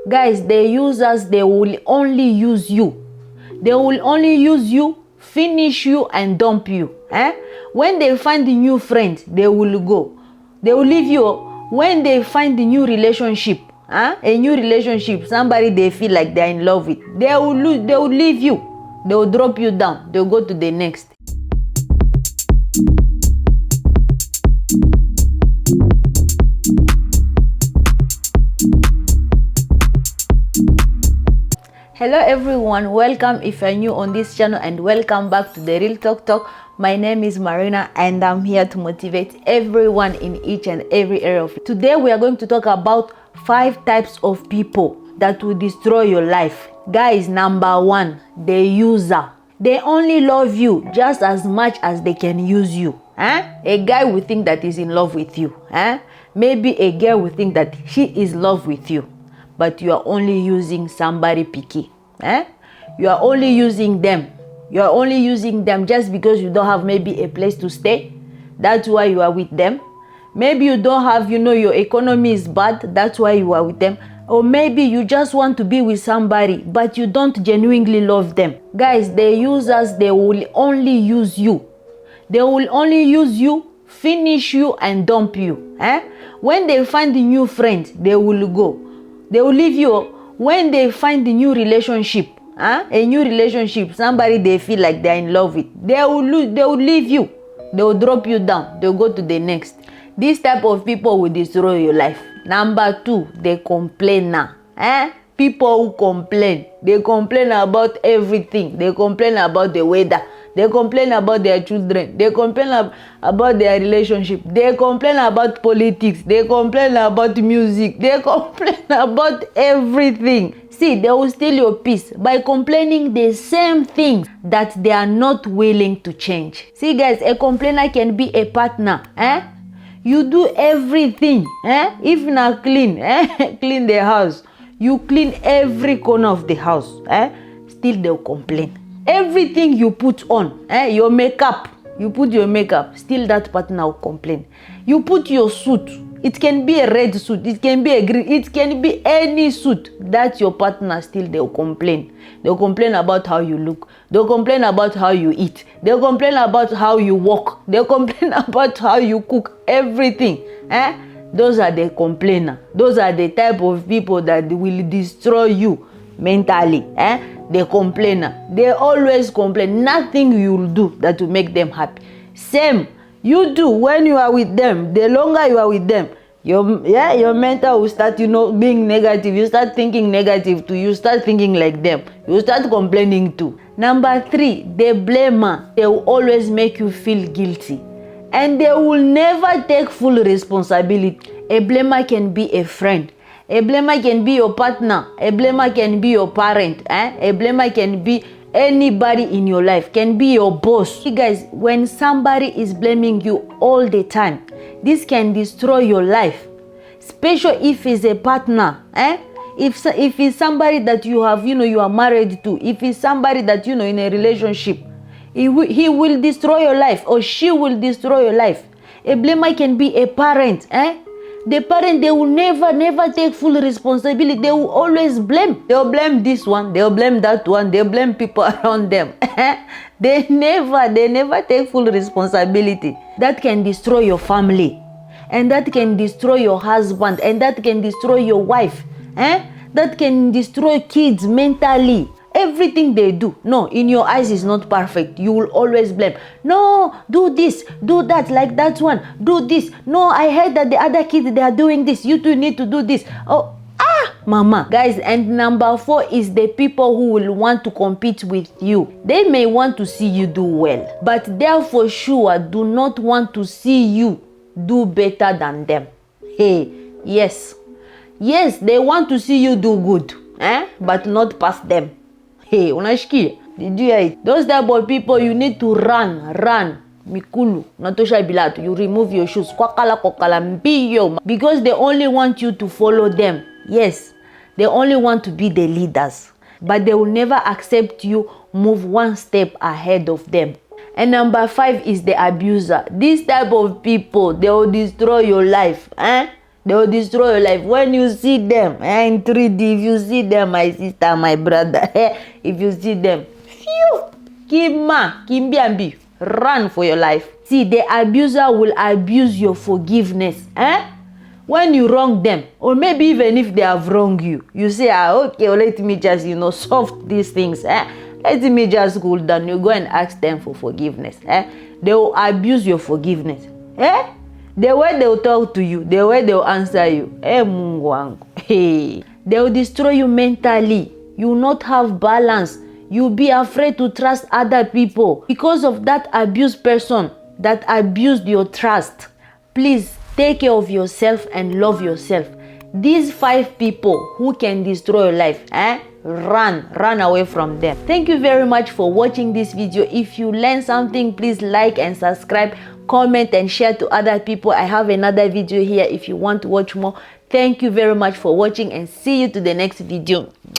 Guys, they use us, they will only use you. They will only use you, finish you, and dump you. When they find a new friend, they will go. They will leave you. When they find a new relationship, somebody they feel like they're in love with, they will leave you. They will drop you down. They'll go to the next. Hello everyone, welcome if you're new on this channel and welcome back to the Real Talk. My name is Marina and I'm here to motivate everyone in each and every area of it. Today we are going to talk about 5 types of people that will destroy your life. Guys, number 1, the user. They only love you just as much as they can use you. A guy will think that he's in love with you. Maybe a girl will think that she is in love with you. But you are only using somebody picky. You are only using them. You are only using them just because you don't have maybe a place to stay. That's why you are with them. Maybe you don't have, your economy is bad. That's why you are with them. Or maybe you just want to be with somebody, but you don't genuinely love them. Guys, they use us, they will only use you. They will only use you, finish you, and dump you. When they find a new friend, they will go. They will leave you. When they find a new relationship, somebody they feel like they're in love with, they will leave you. They will drop you down. They'll go to the next. This type of people will destroy your life. Number 2, the complainer. People who complain. They complain about everything. They complain about the weather. They complain about their children. They complain about their relationship. They complain about politics. They complain about music. They complain about everything. See, they will steal your peace by complaining the same things that they are not willing to change. See guys, a complainer can be a partner. You do everything. If not clean, clean the house. You clean every corner of the house. Still they'll complain. Everything you put on, your makeup, you put your makeup, still that partner will complain. You put your suit, it can be a red suit, it can be a green, it can be any suit. That's your partner, still they'll complain. They'll complain about how you look. They'll complain about how you eat. They'll complain about how you walk. They'll complain about how you cook, everything. Those are the complainers. Those are the type of people that will destroy you mentally. The complainer. They always complain. Nothing you'll do that will make them happy. Same. You do when you are with them. The longer you are with them, your mental will start, being negative. You start thinking negative too. You start thinking like them. You start complaining too. Number 3, the blamer. They will always make you feel guilty. And they will never take full responsibility. A blamer can be a friend. A blamer can be your partner. A blamer can be your parent. A blamer can be anybody in your life. Can be your boss. You guys, when somebody is blaming you all the time, this can destroy your life. Especially if it's a partner. If it's somebody that you have, you are married to. If it's somebody that, in a relationship, he will destroy your life or she will destroy your life. A blamer can be a parent. The parent, they will never take full responsibility. They will always blame. They'll blame this one. They'll blame that one. They'll blame people around them. They never take full responsibility. That can destroy your family. And that can destroy your husband. And that can destroy your wife. That can destroy kids mentally. Everything they do, no, in your eyes is not perfect. You will always blame. No, do this, do that, like that one, do this. No, I heard that the other kids, they are doing this. You two need to do this. Oh, mama. Guys, and number 4 is the people who will want to compete with you. They may want to see you do well, but they for sure do not want to see you do better than them. Yes, they want to see you do good, but not past them. Unashikia? Did you hear it? Those type of people, you need to run. Mikulu, natosha bilato. You remove your shoes. Kwakala mbiyo. Because they only want you to follow them. Yes, they only want to be the leaders. But they will never accept you move one step ahead of them. And number 5 is the abuser. This type of people, they will destroy your life. They will destroy your life. When you see them in 3D, if you see them, my sister, my brother, if you see them, phew, Kima, Kimbiambi, run for your life. See, the abuser will abuse your forgiveness. When you wrong them, or maybe even if they have wronged you, you say, okay, well, let me just, solve these things. Let me just cool down. You go and ask them for forgiveness. They will abuse your forgiveness. The way they will talk to you, the way they will answer you. Mungu wangu. Hey. They will destroy you mentally. You will not have balance. You will be afraid to trust other people because of that abused person that abused your trust. Please take care of yourself and love yourself. These 5 people who can destroy your life, run away from them. Thank you very much for watching this video. If you learned something, please like and subscribe, comment and share to other people. I have another video here if you want to watch more. Thank you very much for watching and see you to the next video.